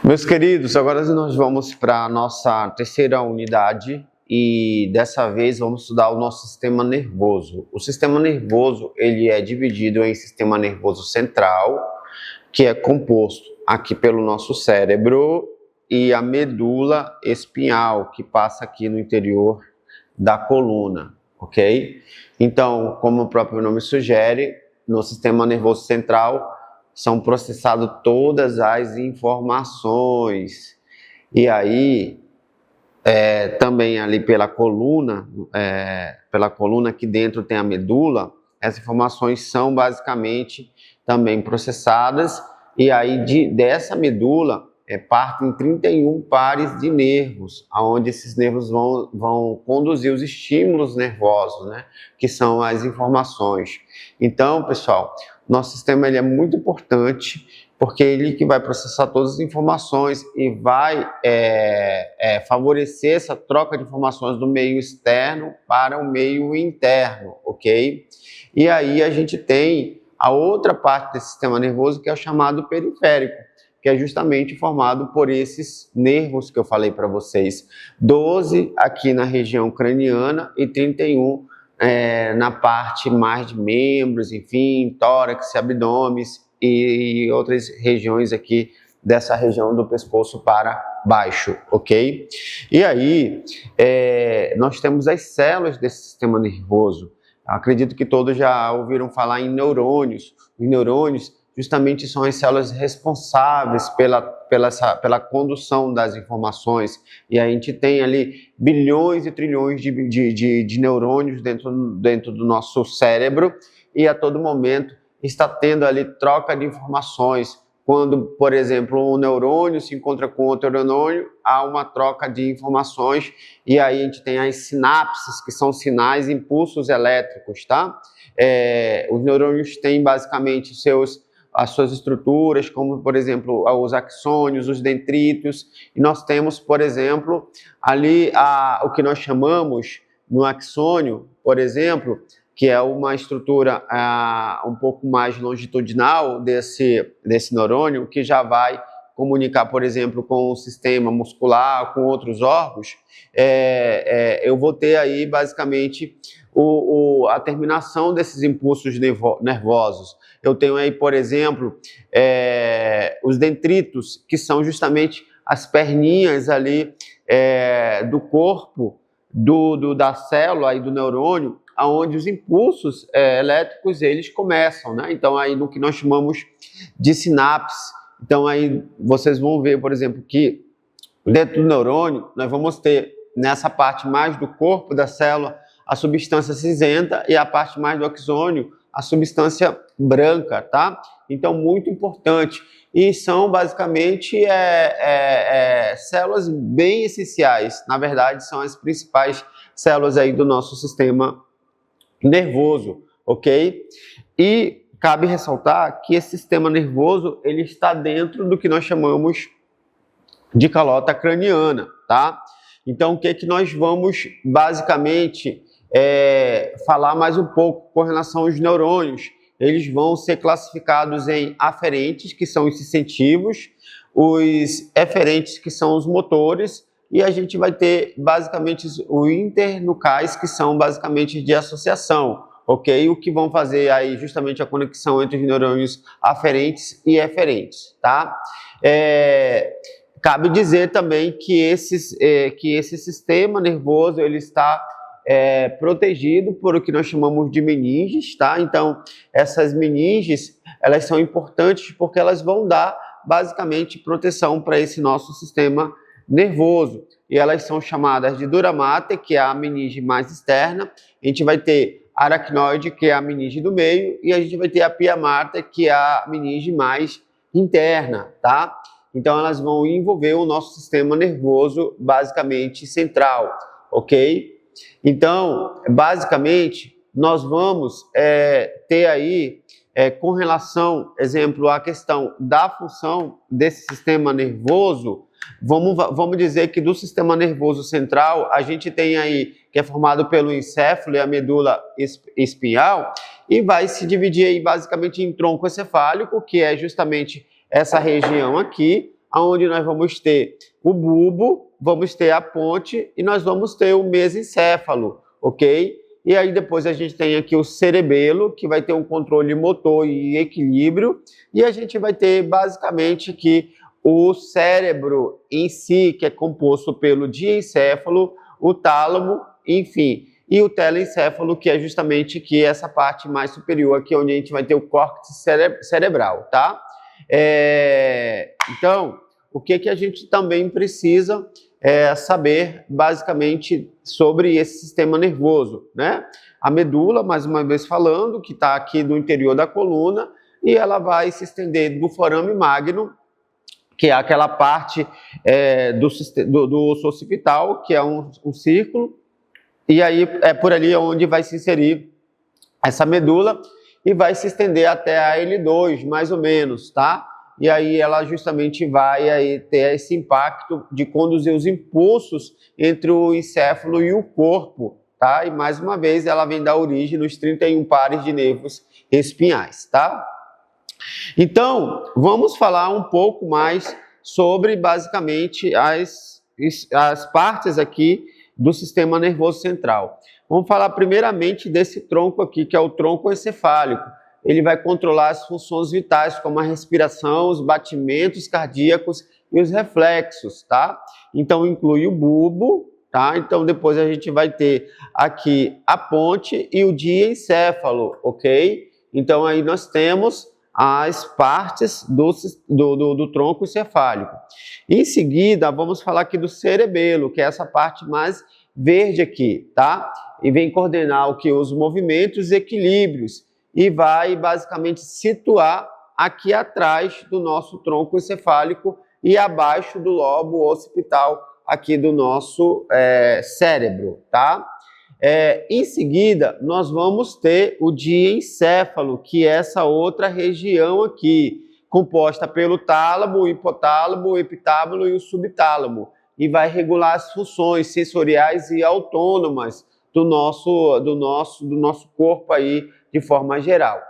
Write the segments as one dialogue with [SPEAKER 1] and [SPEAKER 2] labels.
[SPEAKER 1] Meus queridos, agora nós vamos para a nossa terceira unidade e dessa vez vamos estudar o nosso sistema nervoso. O sistema nervoso ele é dividido em sistema nervoso central, que é composto aqui pelo nosso cérebro, e a medula espinhal, que passa aqui no interior da coluna, ok? Então, como o próprio nome sugere, no sistema nervoso central são processadas todas as informações. E aí, também ali pela coluna aqui dentro tem a medula, essas informações são basicamente também processadas, e aí dessa medula partem 31 pares de nervos, onde esses nervos vão conduzir os estímulos nervosos, né, que são as informações. Então, pessoal, nosso sistema ele é muito importante, porque ele que vai processar todas as informações e vai favorecer essa troca de informações do meio externo para o meio interno, ok? E aí a gente tem a outra parte desse sistema nervoso, que é o chamado periférico, que é justamente formado por esses nervos que eu falei para vocês. 12 aqui na região craniana e 31 na parte mais de membros, enfim, tórax, abdômenes e outras regiões aqui dessa região do pescoço para baixo, ok? E aí, nós temos as células desse sistema nervoso. Acredito que todos já ouviram falar em neurônios. Os neurônios justamente são as células responsáveis pela condução das informações. E a gente tem ali bilhões e trilhões de neurônios dentro do nosso cérebro, e a todo momento está tendo ali troca de informações. Quando, por exemplo, um neurônio se encontra com outro neurônio, há uma troca de informações, e aí a gente tem as sinapses, que são sinais, impulsos elétricos, tá? Os neurônios têm basicamente as suas estruturas, como, por exemplo, os axônios, os dendritos, e nós temos, por exemplo, ali o que nós chamamos no axônio, por exemplo, que é uma estrutura um pouco mais longitudinal desse neurônio, que já vai comunicar, por exemplo, com o sistema muscular, com outros órgãos. Eu vou ter aí, basicamente, a terminação desses impulsos nervosos. Eu tenho aí, por exemplo, os dendritos, que são justamente as perninhas ali do corpo, da célula e do neurônio, onde os impulsos elétricos eles começam, né? Então, aí no que nós chamamos de sinapse. Então, aí vocês vão ver, por exemplo, que dentro do neurônio, nós vamos ter nessa parte mais do corpo da célula a substância cinzenta e a parte mais do axônio a substância branca, tá? Então, muito importante. E são basicamente células bem essenciais. Na verdade, são as principais células aí do nosso sistema nervoso, ok? E cabe ressaltar que esse sistema nervoso ele está dentro do que nós chamamos de calota craniana, tá? Então, o que é que nós vamos basicamente falar mais um pouco com relação aos neurônios? Eles vão ser classificados em aferentes, que são os sensitivos, os eferentes, que são os motores, e a gente vai ter basicamente os internucleais, que são basicamente de associação, ok? O que vão fazer aí justamente a conexão entre os neurônios aferentes e eferentes, tá? Cabe dizer também que esse sistema nervoso ele está protegido por o que nós chamamos de meninges, tá? Então, essas meninges, elas são importantes porque elas vão dar basicamente proteção para esse nosso sistema nervoso, e elas são chamadas de dura mater, que é a meninge mais externa. A gente vai ter a aracnoide, que é a meninge do meio, e a gente vai ter a pia mater, que é a meninge mais interna, tá? Então elas vão envolver o nosso sistema nervoso basicamente central, ok? Então, basicamente, nós vamos ter aí, com relação, exemplo, à questão da função desse sistema nervoso, vamos dizer que do sistema nervoso central, a gente tem aí, que é formado pelo encéfalo e a medula espinhal, e vai se dividir aí basicamente em tronco encefálico, que é justamente essa região aqui, onde nós vamos ter o bulbo, vamos ter a ponte e nós vamos ter o mesencéfalo, ok? E aí depois a gente tem aqui o cerebelo, que vai ter um controle motor e equilíbrio, e a gente vai ter basicamente aqui o cérebro em si, que é composto pelo diencéfalo, o tálamo, enfim, e o telencéfalo, que é justamente aqui essa parte mais superior, aqui onde a gente vai ter o córtex cerebral, tá? Então, o que a gente também precisa saber, basicamente, sobre esse sistema nervoso, né? A medula, mais uma vez falando, que está aqui no interior da coluna, e ela vai se estender do forame magno, que é aquela parte do osso occipital, que é um círculo, e aí é por ali onde vai se inserir essa medula e vai se estender até a L2, mais ou menos, tá? E aí ela justamente vai aí ter esse impacto de conduzir os impulsos entre o encéfalo e o corpo, tá? E mais uma vez ela vem dar origem nos 31 pares de nervos espinhais, tá? Então, vamos falar um pouco mais sobre basicamente as partes aqui do sistema nervoso central. Vamos falar primeiramente desse tronco aqui, que é o tronco encefálico. Ele vai controlar as funções vitais, como a respiração, os batimentos cardíacos e os reflexos, tá? Então, inclui o bulbo, tá? Então, depois a gente vai ter aqui a ponte e o diencéfalo, ok? Então, aí nós temos as partes do tronco encefálico. Em seguida, vamos falar aqui do cerebelo, que é essa parte mais verde aqui, tá? E vem coordenar o que? Os movimentos e equilíbrios. E vai basicamente situar aqui atrás do nosso tronco encefálico e abaixo do lobo occipital aqui do nosso cérebro, tá? Em seguida, nós vamos ter o diencéfalo, que é essa outra região aqui, composta pelo tálamo, o hipotálamo, o epitábulo e o subtálamo, e vai regular as funções sensoriais e autônomas do nosso corpo aí, de forma geral.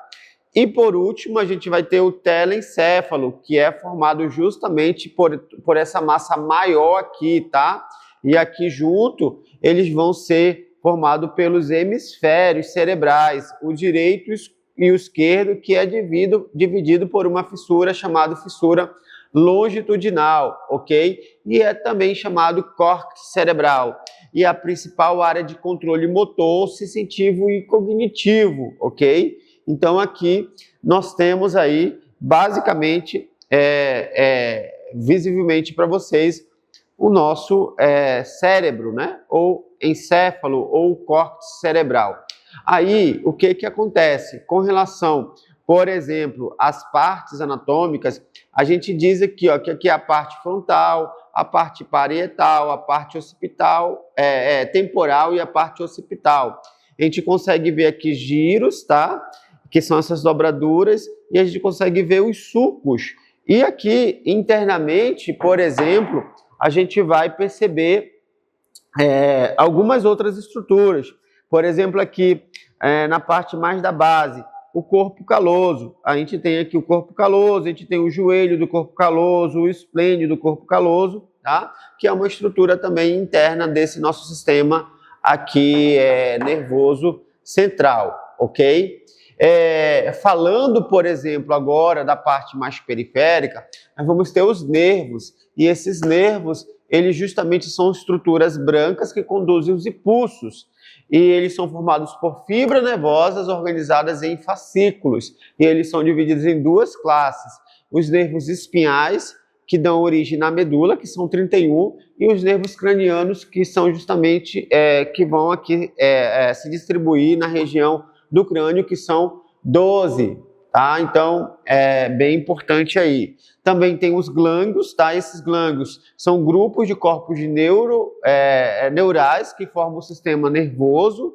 [SPEAKER 1] E por último, a gente vai ter o telencéfalo, que é formado justamente por essa massa maior aqui, tá? E aqui junto, eles vão ser formados pelos hemisférios cerebrais, o direito e o esquerdo, que é dividido por uma fissura chamada fissura longitudinal, ok? E é também chamado córtex cerebral. E a principal área de controle motor, sensitivo e cognitivo, ok? Então aqui nós temos aí, basicamente, visivelmente para vocês, o nosso cérebro, né? Ou encéfalo, ou córtex cerebral. Aí, o que acontece? Com relação, por exemplo, às partes anatômicas, a gente diz aqui, ó, que aqui é a parte frontal, a parte parietal, a parte occipital, temporal e a parte occipital. A gente consegue ver aqui giros, tá? Que são essas dobraduras, e a gente consegue ver os sulcos. E aqui, internamente, por exemplo, a gente vai perceber algumas outras estruturas. Por exemplo, aqui, na parte mais da base, o corpo caloso. A gente tem aqui o corpo caloso, a gente tem o joelho do corpo caloso, o esplêndio do corpo caloso, tá? Que é uma estrutura também interna desse nosso sistema aqui nervoso central, ok? Falando, por exemplo, agora da parte mais periférica, nós vamos ter os nervos, e esses nervos, eles justamente são estruturas brancas que conduzem os impulsos, e eles são formados por fibras nervosas organizadas em fascículos, e eles são divididos em duas classes: os nervos espinhais, que dão origem na medula, que são 31, e os nervos cranianos, que são justamente, que vão aqui se distribuir na região do crânio, que são 12, tá? Então, é bem importante aí. Também tem os glândulos, tá? Esses glândulos são grupos de corpos de neurais que formam o sistema nervoso,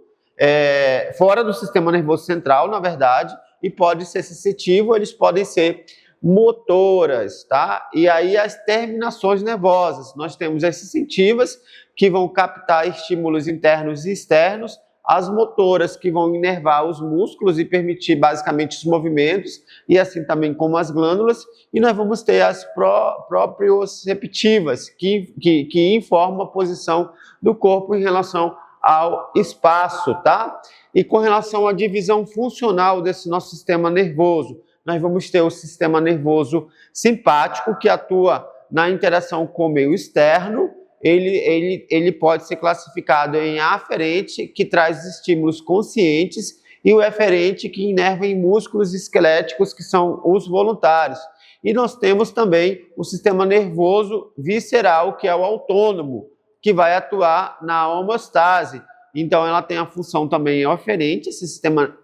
[SPEAKER 1] fora do sistema nervoso central, na verdade, e pode ser sensitivo, eles podem ser motoras, tá? E aí as terminações nervosas, nós temos as sensitivas, que vão captar estímulos internos e externos, as motoras, que vão inervar os músculos e permitir basicamente os movimentos, e assim também como as glândulas, e nós vamos ter as proprioceptivas, que informam a posição do corpo em relação ao espaço, tá? E com relação à divisão funcional desse nosso sistema nervoso, nós vamos ter o sistema nervoso simpático, que atua na interação com o meio externo. Ele pode ser classificado em aferente, que traz estímulos conscientes, e o eferente, que inerva em músculos esqueléticos, que são os voluntários. E nós temos também o sistema nervoso visceral, que é o autônomo, que vai atuar na homeostase. Então, ela tem a função também eferente, esse sistema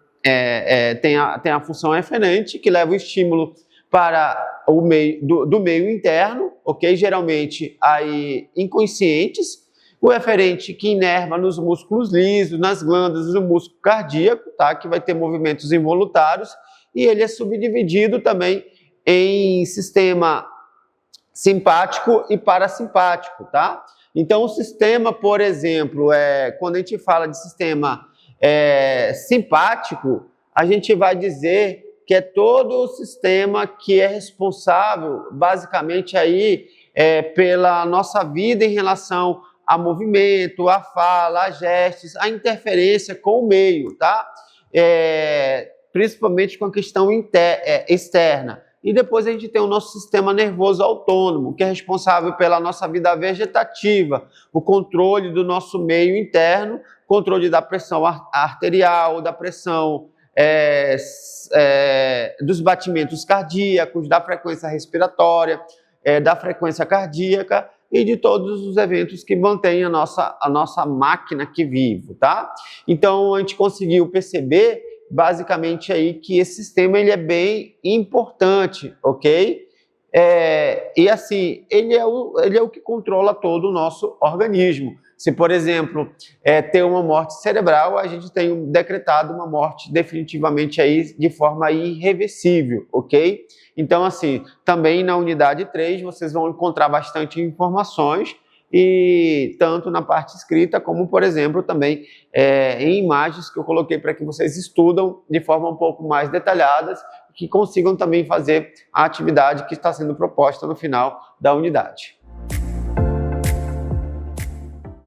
[SPEAKER 1] tem a função eferente, que leva o estímulo para o meio do meio interno, ok? Geralmente aí inconscientes. O eferente, que inerva nos músculos lisos, nas glândulas do músculo cardíaco, tá? Que vai ter movimentos involuntários, e ele é subdividido também em sistema simpático e parasimpático, tá? Então, o sistema, por exemplo, quando a gente fala de sistema simpático, a gente vai dizer que é todo o sistema que é responsável, basicamente, aí, pela nossa vida em relação a movimento, a fala, a gestos, a interferência com o meio, tá? Principalmente com a questão externa. E depois a gente tem o nosso sistema nervoso autônomo, que é responsável pela nossa vida vegetativa, o controle do nosso meio interno, controle da pressão arterial, da pressão dos batimentos cardíacos, da frequência respiratória, da frequência cardíaca e de todos os eventos que mantêm a nossa máquina que vive, tá? Então, a gente conseguiu perceber, basicamente, aí, que esse sistema ele é bem importante, ok? E assim, ele é o que controla todo o nosso organismo. Se, por exemplo, ter uma morte cerebral, a gente tem decretado uma morte definitivamente aí de forma irreversível, ok? Então, assim, também na unidade 3 vocês vão encontrar bastante informações, e tanto na parte escrita como, por exemplo, também em imagens que eu coloquei para que vocês estudam de forma um pouco mais detalhada, que consigam também fazer a atividade que está sendo proposta no final da unidade.